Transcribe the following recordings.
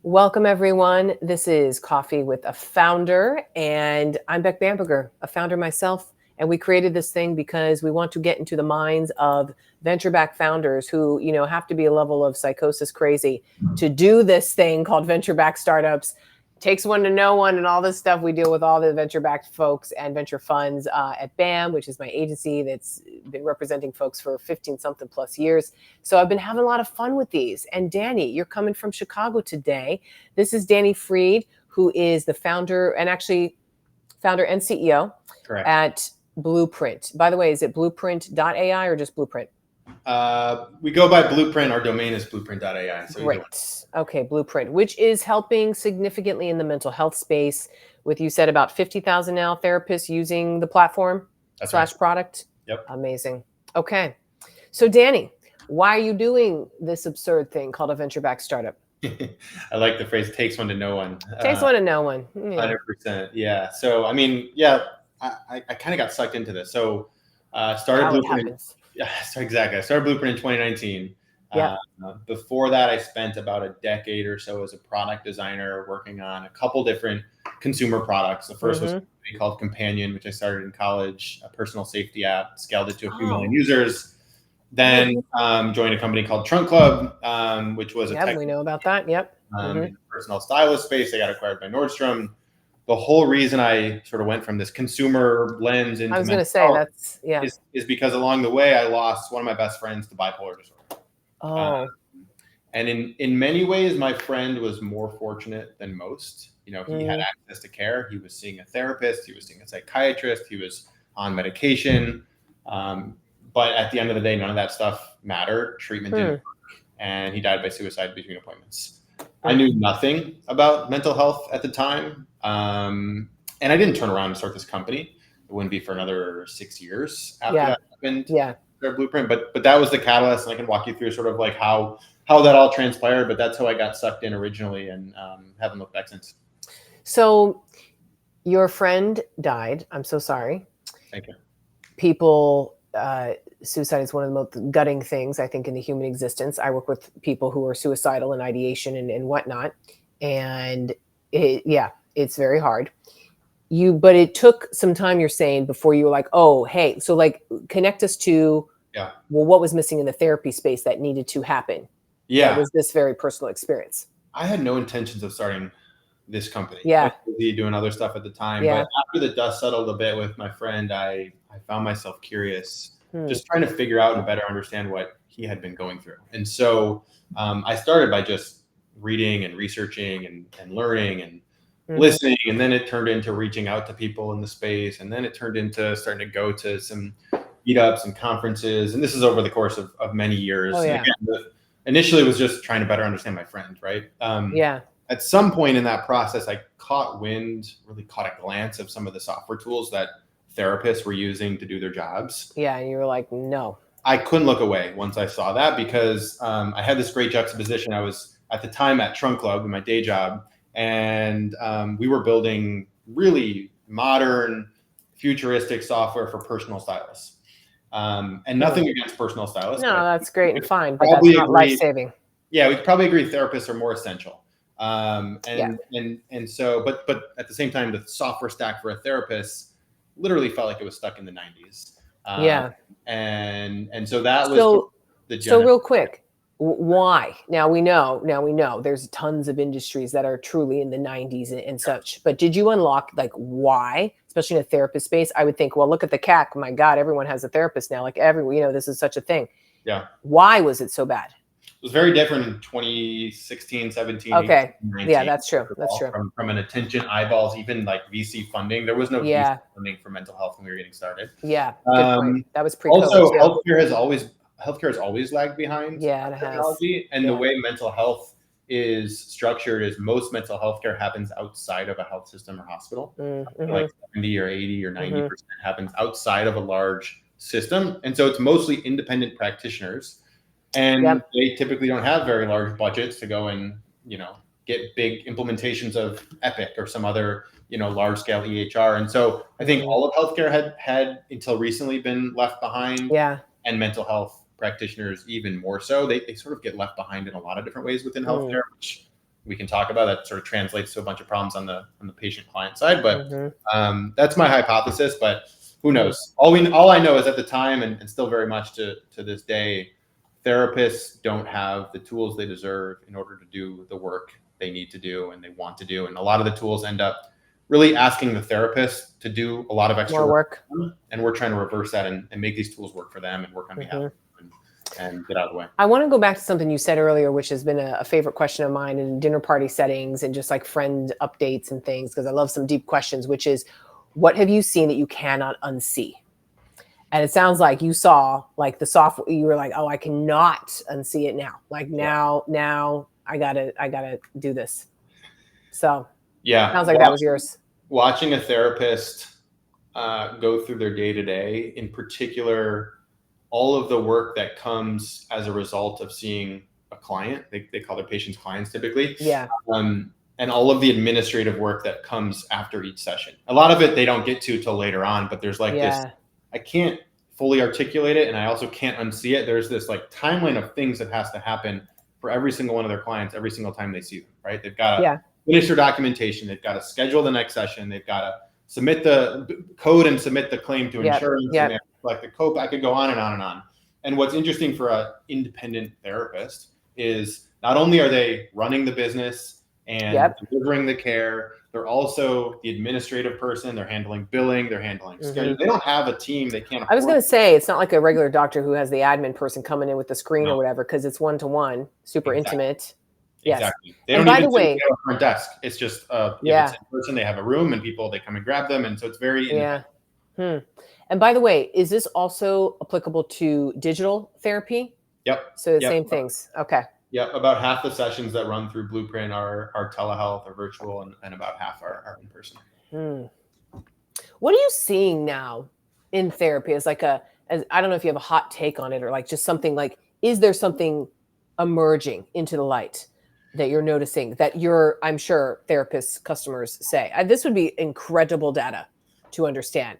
Welcome, everyone. This is Coffee with a Founder, and I'm Beck Bamberger, a founder myself. And we created this thing because we want to get into the minds of venture-backed founders who, have to be a level of psychosis crazy to do this thing called venture-backed startups. Takes one to know one, and all this stuff. We deal with all the venture-backed folks and venture funds at BAM, which is my agency that's been representing folks for 15-something plus years. So I've been having a lot of fun with these. And Danny, you're coming from Chicago today. This is Danny Freed, who is the founder and CEO Correct. at Blueprint. By the way, is it blueprint.ai or just Blueprint? We go by Blueprint. Our domain is blueprint.ai. So Great. Okay, Blueprint, which is helping significantly in the mental health space with, you said, about 50,000 now therapists using the platform / product. Yep. Amazing. Okay. So Danny, why are you doing this absurd thing called a venture-backed startup? I like the phrase "takes one to know one." Takes one to know one. 100%. Yeah. So, I kind of got sucked into this. So, started Blueprint. Yeah, so exactly. I started Blueprint in 2019. Yeah. Before that, I spent about a decade or so as a product designer working on a couple different consumer products. The first was a company called Companion, which I started in college, a personal safety app, scaled it to a few million users. Then joined a company called Trunk Club, which was we know about that. Yep. In the personal stylist space. They got acquired by Nordstrom. The whole reason I sort of went from this consumer lens into is because along the way I lost one of my best friends to bipolar disorder. And in many ways, my friend was more fortunate than most. He had access to care. He was seeing a therapist. He was seeing a psychiatrist. He was on medication. But at the end of the day, none of that stuff mattered. Treatment didn't work. And he died by suicide between appointments. I knew nothing about mental health at the time. And I didn't turn around and start this company. It wouldn't be for another 6 years after that happened. Their Blueprint. But that was the catalyst. And I can walk you through sort of like how that all transpired. But that's how I got sucked in originally and haven't looked back since. So your friend died. I'm so sorry. Thank you. People... suicide is one of the most gutting things, I think, in the human existence. I work with people who are suicidal and ideation and whatnot. And it's very hard. But it took some time, you're saying, before you were like, oh, hey, so like connect us to, well, what was missing in the therapy space that needed to happen? Yeah. That was this very personal experience. I had no intentions of starting this company. Yeah. I was busy doing other stuff at the time. Yeah. But after the dust settled a bit with my friend, I found myself curious, just trying to figure out and better understand what he had been going through. And so I started by just reading and researching and learning and listening. And then it turned into reaching out to people in the space. And then it turned into starting to go to some meetups and conferences. And this is over the course of many years. Yeah. Again, initially it was just trying to better understand my friend, right? At some point in that process, I caught a glance of some of the software tools that therapists were using to do their jobs. Yeah, and you were like, no. I couldn't look away once I saw that because I had this great juxtaposition. I was at the time at Trunk Club in my day job, and we were building really modern, futuristic software for personal stylists. And nothing against personal stylists. No, that's great and fine, but that's not life-saving. Yeah, we could probably agree therapists are more essential. And so, but at the same time, the software stack for a therapist literally felt like it was stuck in the 90s. And so that was the genesis. So real quick, why? Now we know there's tons of industries that are truly in the 90s and such, but did you unlock like why, especially in a therapist space? I would think, well, look at the CAC. My God, everyone has a therapist now. Like this is such a thing. Yeah. Why was it so bad? It was very different in 2016, 17, okay. 18, 19. Yeah, that's true. That's true. From an attention, eyeballs, even like VC funding. There was no VC funding for mental health when we were getting started. Yeah, good point. That was pre-COVID. Also, healthcare has always lagged behind technology. And the way mental health is structured is most mental health care happens outside of a health system or hospital. Like 70 or 80 or 90% happens outside of a large system. And so it's mostly independent practitioners. And they typically don't have very large budgets to go and, get big implementations of Epic or some other, large scale EHR. And so I think all of healthcare had until recently been left behind. Yeah. And mental health practitioners even more so. They sort of get left behind in a lot of different ways within healthcare, which we can talk about that sort of translates to a bunch of problems on the patient client side. But that's my hypothesis. But who knows? All I know is at the time, and still very much to this day, therapists don't have the tools they deserve in order to do the work they need to do and they want to do. And a lot of the tools end up really asking the therapist to do a lot of extra work. And we're trying to reverse that and make these tools work for them and work on behalf of them and get out of the way. I want to go back to something you said earlier, which has been a favorite question of mine in dinner party settings and just like friend updates and things, because I love some deep questions, which is, what have you seen that you cannot unsee? And it sounds like you saw like the software, you were like, oh, I cannot unsee it now. Like now I gotta do this. So yeah, sounds like that was yours. Watching a therapist go through their day-to-day, in particular, all of the work that comes as a result of seeing a client, they call their patients clients typically. Yeah. And all of the administrative work that comes after each session. A lot of it they don't get to till later on, but there's like this, I can't fully articulate it, and I also can't unsee it. There's this like timeline of things that has to happen for every single one of their clients every single time they see them, right? They've got to finish their documentation. They've got to schedule the next session. They've got to submit the code and submit the claim to insurance. And they have to collect the code. I could go on and on and on. And what's interesting for an independent therapist is not only are they running the business and delivering the care, they're also the administrative person. They're handling billing. They're handling scheduling. They don't have a team. They can't. I was going to say, it's not like a regular doctor who has the admin person coming in with the screen or whatever, because it's one-to-one, super intimate. Exactly. They don't even sit at a front desk. It's just if it's in person, they have a room and people, they come and grab them. And so it's very independent. And by the way, is this also applicable to digital therapy? Yep. So the same things. Okay. Yep. About half the sessions that run through Blueprint are telehealth or virtual, and about half are in person. What are you seeing now in therapy as like I don't know if you have a hot take on it, or like just something like, is there something emerging into the light that you're noticing that I'm sure therapists, customers say, this would be incredible data to understand.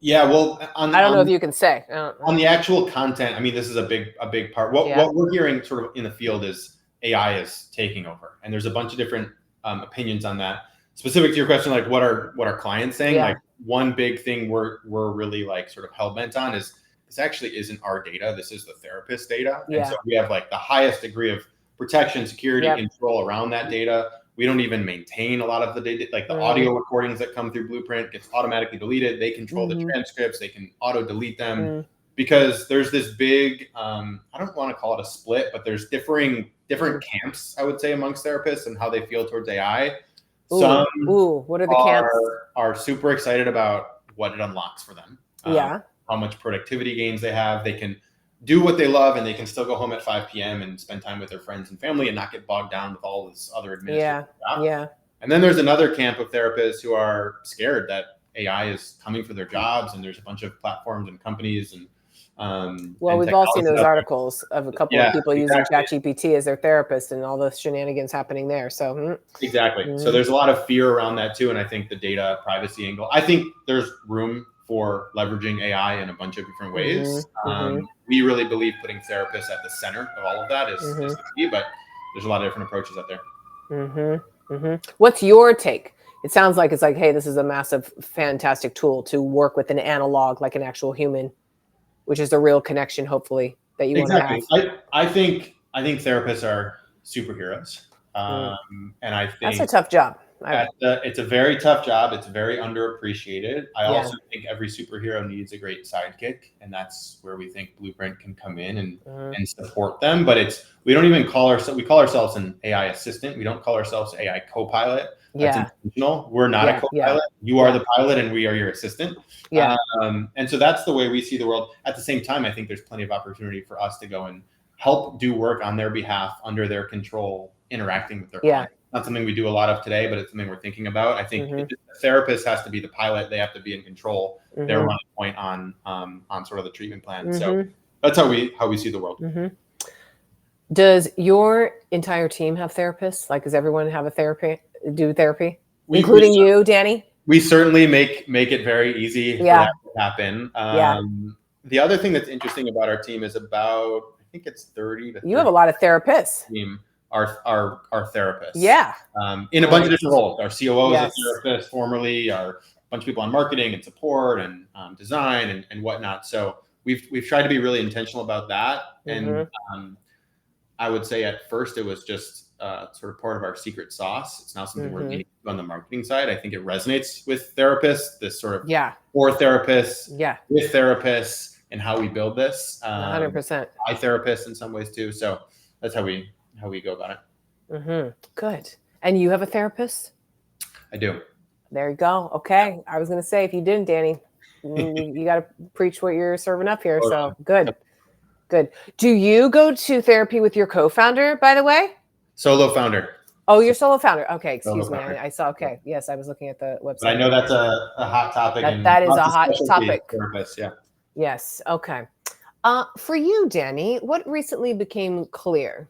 Yeah, well, I don't know if you can say on the actual content. I mean, this is a big part. What we're hearing sort of in the field is AI is taking over, and there's a bunch of different opinions on that. Specific to your question, like what are clients saying? Like one big thing we're really like sort of hell bent on is this actually isn't our data. This is the therapist data, and so we have like the highest degree of protection, security, control around that data. We don't even maintain a lot of the data, like the audio recordings that come through Blueprint gets automatically deleted. They control the transcripts. They can auto delete them because there's this big, I don't want to call it a split, but there's different camps, I would say, amongst therapists and how they feel towards AI. Some what are the camps? Are super excited about what it unlocks for them. How much productivity gains they have. They can do what they love, and they can still go home at 5 p.m. and spend time with their friends and family and not get bogged down with all this other administrative stuff. And then there's another camp of therapists who are scared that AI is coming for their jobs, and there's a bunch of platforms and companies and we've all seen those articles of a couple of people using ChatGPT as their therapist and all the shenanigans happening there. So exactly. So there's a lot of fear around that too, and I think the data privacy angle. I think there's room for leveraging AI in a bunch of different ways. We really believe putting therapists at the center of all of that is the key, but there's a lot of different approaches out there. What's your take? It sounds like it's like, hey, this is a massive, fantastic tool to work with an analog, like an actual human, which is the real connection, hopefully, that you want to have. I think therapists are superheroes. And I think that's a tough job. It's a very tough job. It's very underappreciated. I also think every superhero needs a great sidekick, and that's where we think Blueprint can come in and support them. But we don't even call ourselves an AI assistant. We don't call ourselves AI co-pilot. That's intentional. We're not a co-pilot. You are the pilot, and we are your assistant. And so that's the way we see the world. At the same time, I think there's plenty of opportunity for us to go and help do work on their behalf, under their control, interacting with their clients. Not something we do a lot of today, but it's something we're thinking about. I think the therapist has to be the pilot. They have to be in control. They're running point on sort of the treatment plan. So that's how we see the world. Does your entire team have therapists? Like, does everyone have do therapy, including you, Danny? We certainly make it very easy for that to happen. The other thing that's interesting about our team is I think it's 30 to 30. You have a lot of therapists. Team our therapists. Yeah. In a bunch of different roles. Our COO is Yes. a therapist formerly, a bunch of people on marketing and support and design and whatnot. So we've tried to be really intentional about that. And I would say at first it was just sort of part of our secret sauce. It's now something we're leaning on the marketing side. I think it resonates with therapists, this sort of for therapists, with therapists, and how we build this. 100%. By therapists in some ways too. So that's how we go about it. Good. And you have a therapist? I do. There you go. Okay. I was going to say, if you didn't, Danny, you got to preach what you're serving up here. So good. Yep. Good. Do you go to therapy with your co-founder, by the way? Solo founder. Oh, you're solo founder. Okay. Excuse me. I saw. Okay. Yes. I was looking at the website. But I know that's a hot topic. That is a hot topic. Therapist, yeah. Yes. Okay. For you, Danny, what recently became clear?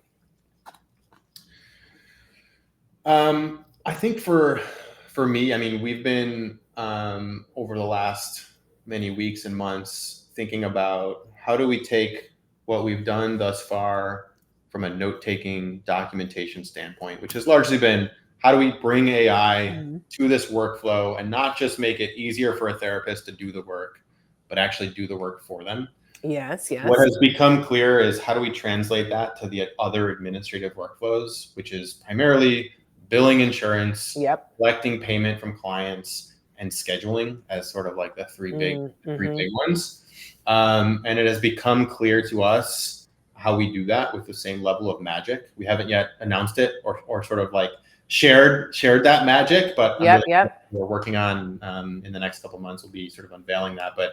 I think for me, I mean, we've been over the last many weeks and months thinking about how do we take what we've done thus far from a note-taking documentation standpoint, which has largely been how do we bring AI to this workflow and not just make it easier for a therapist to do the work, but actually do the work for them. Yes. What has become clear is how do we translate that to the other administrative workflows, which is primarily billing insurance, collecting payment from clients, and scheduling as sort of like the three big ones. And it has become clear to us how we do that with the same level of magic. We haven't yet announced it or sort of like shared that magic, but we're working on in the next couple of months, we'll be sort of unveiling that. But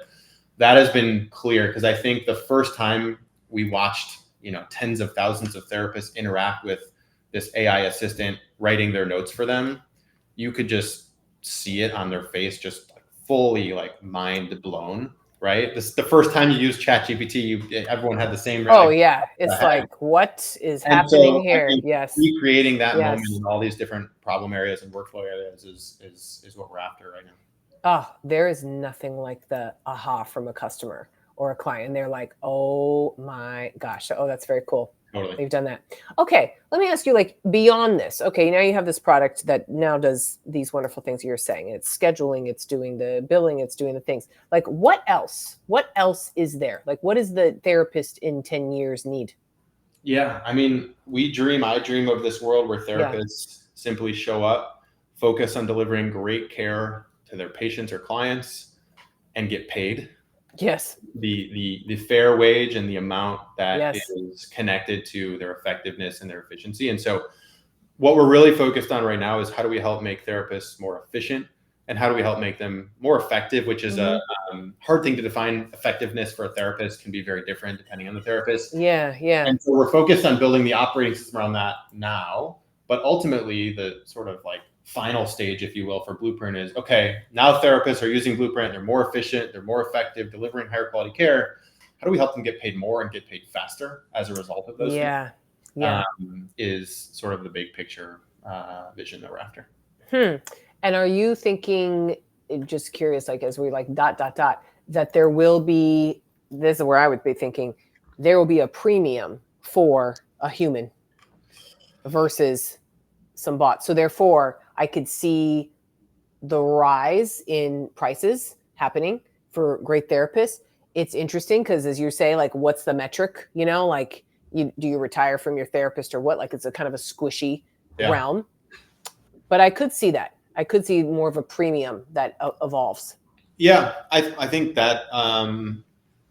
that has been clear because I think the first time we watched, tens of thousands of therapists interact with this AI assistant writing their notes for them, you could just see it on their face, just like fully like mind blown, right? This the first time you use ChatGPT, everyone had the same reaction. Oh yeah, it's like, what is happening here? Yes, recreating that moment in all these different problem areas and workflow areas is what we're after right now. Oh, there is nothing like the aha from a customer or a client. And they're like, oh my gosh. Oh, that's very cool. Totally. They've done that. Okay. Let me ask you, like, beyond this. Okay. Now you have this product that now does these wonderful things you're saying. It's scheduling, it's doing the billing, it's doing the things. Like, what else? What else is there? Like, what does the therapist in 10 years need? Yeah. I mean, I dream of this world where therapists simply show up, focus on delivering great care to their patients or clients, and get paid. Yes. The fair wage and the amount that is connected to their effectiveness and their efficiency. And so what we're really focused on right now is how do we help make therapists more efficient and how do we help make them more effective, which is a hard thing to define. Effectiveness for a therapist can be very different depending on the therapist. Yeah. And so we're focused on building the operating system around that now, but ultimately the sort of like final stage, if you will, for Blueprint is, okay, now therapists are using Blueprint, they're more efficient, they're more effective, delivering higher quality care. How do we help them get paid more and get paid faster as a result of those things? Is sort of the big picture vision that we're after. And are you thinking, just curious, like as we like ... that there will be, this is where I would be thinking, there will be a premium for a human versus some bots. So therefore, I could see the rise in prices happening for great therapists. It's interesting because, as you say, like, what's the metric? Like, do you retire from your therapist or what? Like, it's a kind of a squishy realm. But I could see that. I could see more of a premium that evolves. Yeah, I think that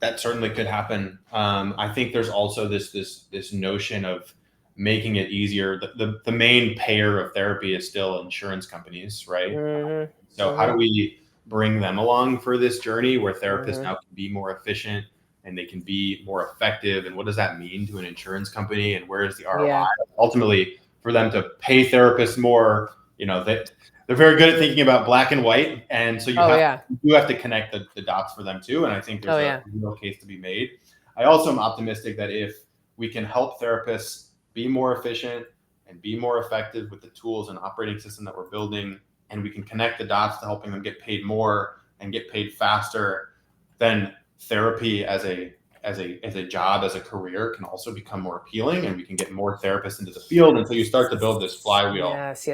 that certainly could happen. I think there's also this notion of making it easier. The main payer of therapy is still insurance companies, right? So how do we bring them along for this journey where therapists now can be more efficient and they can be more effective? And what does that mean to an insurance company? And where is the ROI? Ultimately, for them to pay therapists more, they're very good at thinking about black and white. And so you have to connect the dots for them too. And I think there's a real case to be made. I also am optimistic that if we can help therapists be more efficient and be more effective with the tools and operating system that we're building, and we can connect the dots to helping them get paid more and get paid faster, then therapy as a as a job, as a career, can also become more appealing, and we can get more therapists into the field. And so you start to build this flywheel. Yes.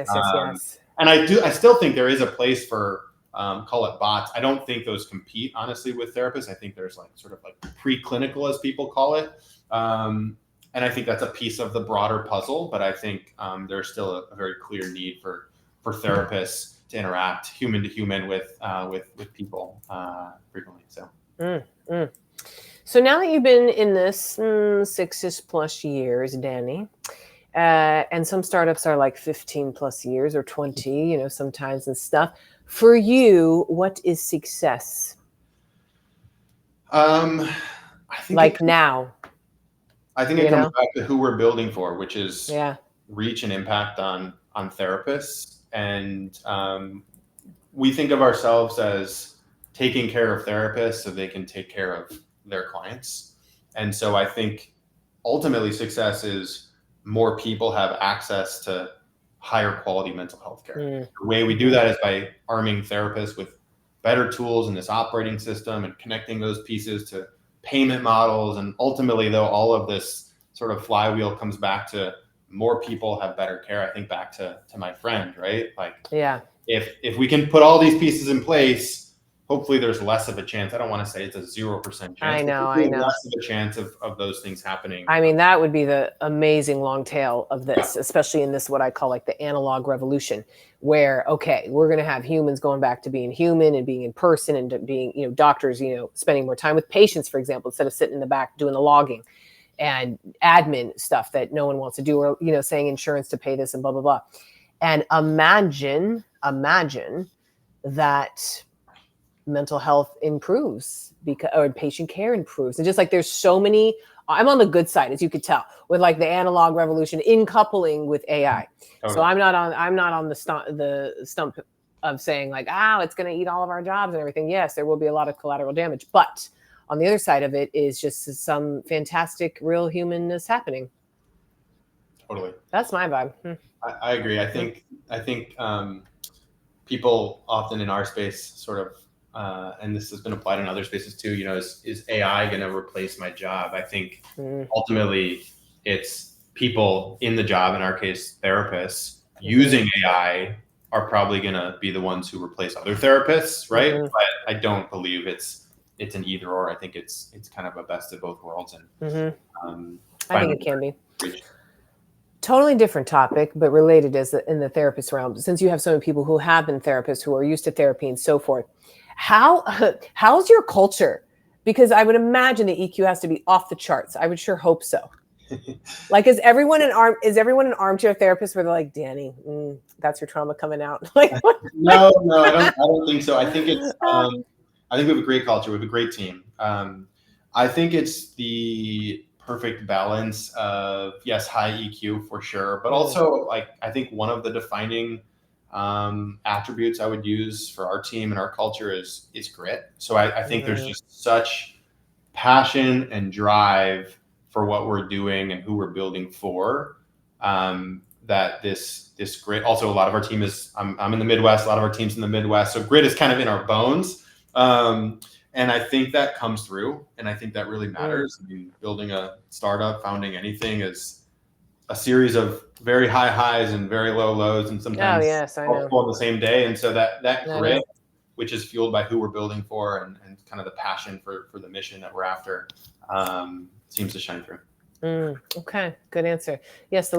And I still think there is a place for, call it bots. I don't think those compete, honestly, with therapists. I think there's like sort of like preclinical, as people call it. And I think that's a piece of the broader puzzle, but I think there's still a very clear need for therapists to interact human to human with people frequently. So. So now that you've been in this 6-ish plus years, Danny, and some startups are like 15 plus years or 20, sometimes and stuff. For you, what is success? I think like now. I think it comes back to who we're building for, which is reach and impact on therapists. And we think of ourselves as taking care of therapists so they can take care of their clients. And so I think ultimately success is more people have access to higher quality mental health care. The way we do that is by arming therapists with better tools in this operating system and connecting those pieces to payment models. And ultimately, though, all of this sort of flywheel comes back to more people have better care. I think back to my friend, right? Like, if we can put all these pieces in place, hopefully there's less of a chance. I don't want to say it's a 0% chance. I know. Less of a chance of those things happening. I mean, that would be the amazing long tail of this, especially in this, what I call like the analog revolution, where, okay, we're going to have humans going back to being human and being in person and being, doctors, spending more time with patients, for example, instead of sitting in the back doing the logging and admin stuff that no one wants to do, or, saying insurance to pay this and blah, blah, blah. And imagine that mental health improves or patient care improves. And just like there's so many, I'm on the good side, as you could tell, with like the analog revolution in coupling with AI. Okay. So I'm not on the stump of saying like, it's going to eat all of our jobs and everything. Yes, there will be a lot of collateral damage, but on the other side of it is just some fantastic real humanness happening. Totally. That's my vibe. I agree. I think people often in our space sort of, and this has been applied in other spaces too, is AI going to replace my job? I think ultimately it's people in the job, in our case, therapists, using AI are probably going to be the ones who replace other therapists, right? But I don't believe it's an either or. I think it's kind of a best of both worlds. And I think it can be. Totally different topic, but related in the therapist realm. Since you have so many people who have been therapists, who are used to therapy and so forth, how's your culture? Because I would imagine the EQ has to be off the charts. I would sure hope so. Like, is everyone an armchair therapist where they're like, Danny, that's your trauma coming out? Like, no, I don't think so. I think it's I think we have a great culture. We have a great team. I think it's the perfect balance of, yes, high EQ for sure, but also like I think one of the defining attributes I would use for our team and our culture is grit. So I think there's just such passion and drive for what we're doing and who we're building for, that this grit. Also, a lot of our team is, I'm in the Midwest, a lot of our team's in the Midwest, so grit is kind of in our bones. And I think that comes through, and I think that really matters. I mean, building a startup, founding anything is a series of very high highs and very low lows, and sometimes all on the same day. And so that grit, which is fueled by who we're building for and kind of the passion for the mission that we're after, seems to shine through. Okay, good answer. Yes,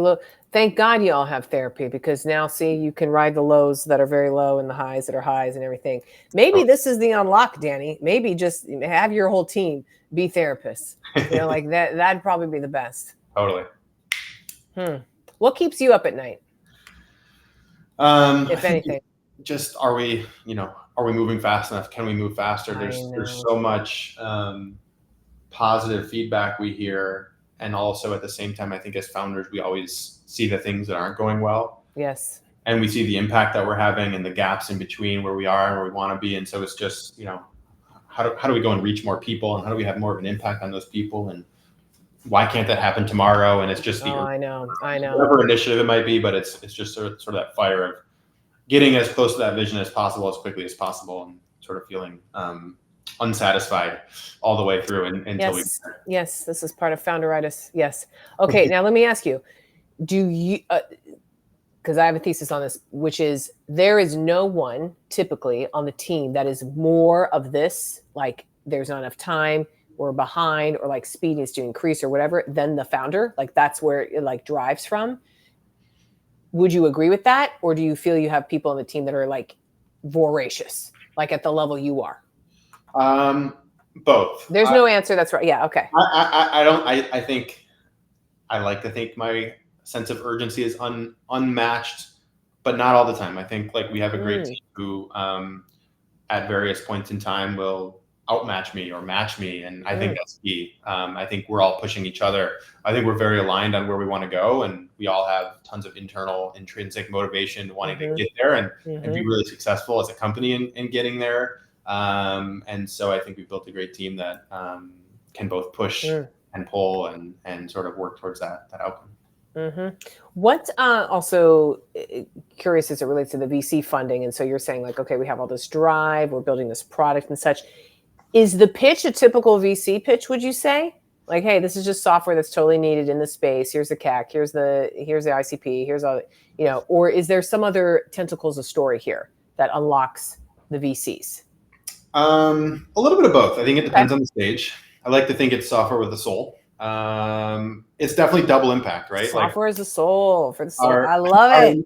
thank God you all have therapy, because now, see, you can ride the lows that are very low and the highs that are highs and everything. Maybe this is the unlock, Danny. Maybe just have your whole team be therapists. Like that'd probably be the best. Totally. What keeps you up at night? If anything. Just are we moving fast enough? Can we move faster? There's so much positive feedback we hear. And also at the same time, I think as founders, we always see the things that aren't going well. Yes. And we see the impact that we're having and the gaps in between where we are and where we want to be. And so it's just, how do we go and reach more people, and how do we have more of an impact on those people? And why can't that happen tomorrow? And it's just I know. Whatever initiative it might be, but it's just sort of that fire of getting as close to that vision as possible, as quickly as possible, and sort of feeling unsatisfied all the way through until yes, this is part of founderitis. Yes. Okay. Now let me ask you, do you, because I have a thesis on this, which is there is no one typically on the team that is more of this, like there's not enough time, or behind, or like speed needs to increase or whatever, than the founder. Like that's where it like drives from. Would you agree with that? Or do you feel you have people on the team that are like voracious, like at the level you are? Both. There's no answer that's right. Yeah. Okay. I think I like to think my sense of urgency is unmatched, but not all the time. I think like we have a great team who at various points in time will outmatch me or match me. And I think that's key. I think we're all pushing each other. I think we're very aligned on where we want to go. And we all have tons of internal intrinsic motivation wanting to get there and be really successful as a company in getting there. And so I think we've built a great team that can both push and pull and sort of work towards that outcome. What also curious as it relates to the VC funding. And so you're saying like, okay, we have all this drive, we're building this product and such. Is the pitch a typical VC pitch, would you say? Like, hey, this is just software that's totally needed in the space. Here's the CAC, here's the ICP, here's all, or is there some other tentacles of story here that unlocks the VCs? A little bit of both. I think it depends on the stage. I like to think it's software with a soul. It's definitely double impact, right? Software is the soul for the soul. I love it.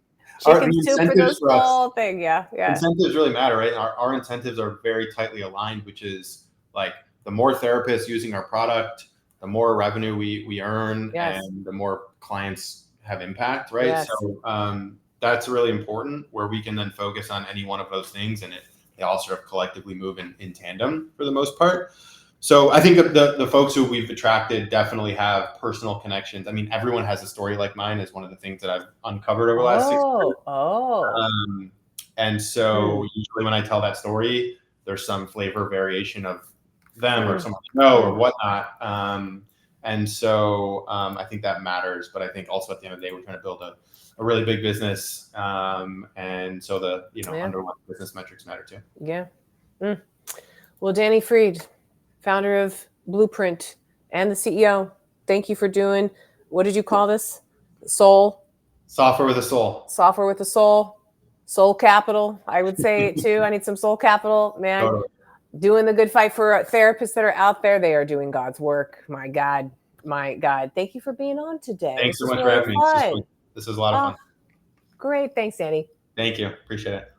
Chicken soup for the soul thing. Yeah. Incentives really matter, right? Our incentives are very tightly aligned, which is like the more therapists using our product, the more revenue we earn, and the more clients have impact, right? Yes. So that's really important, where we can then focus on any one of those things, and they all sort of collectively move in tandem for the most part. So I think the folks who we've attracted definitely have personal connections. I mean, everyone has a story like mine is one of the things that I've uncovered over the last 6 years. And so usually when I tell that story, there's some flavor variation of them or someone you know or whatnot. And so I think that matters. But I think also at the end of the day, we're trying to build a really big business. And so the underlying business metrics matter too. Yeah. Well, Danny Freed, founder of Blueprint and the CEO, thank you for doing, what did you call this? Software with a soul. Software with a soul. Soul capital, I would say it too. I need some soul capital, man. Totally. Doing the good fight for therapists that are out there. They are doing God's work. My God. Thank you for being on today. Thanks so much for having me. This is a lot of fun. Great. Thanks, Danny. Thank you. Appreciate it.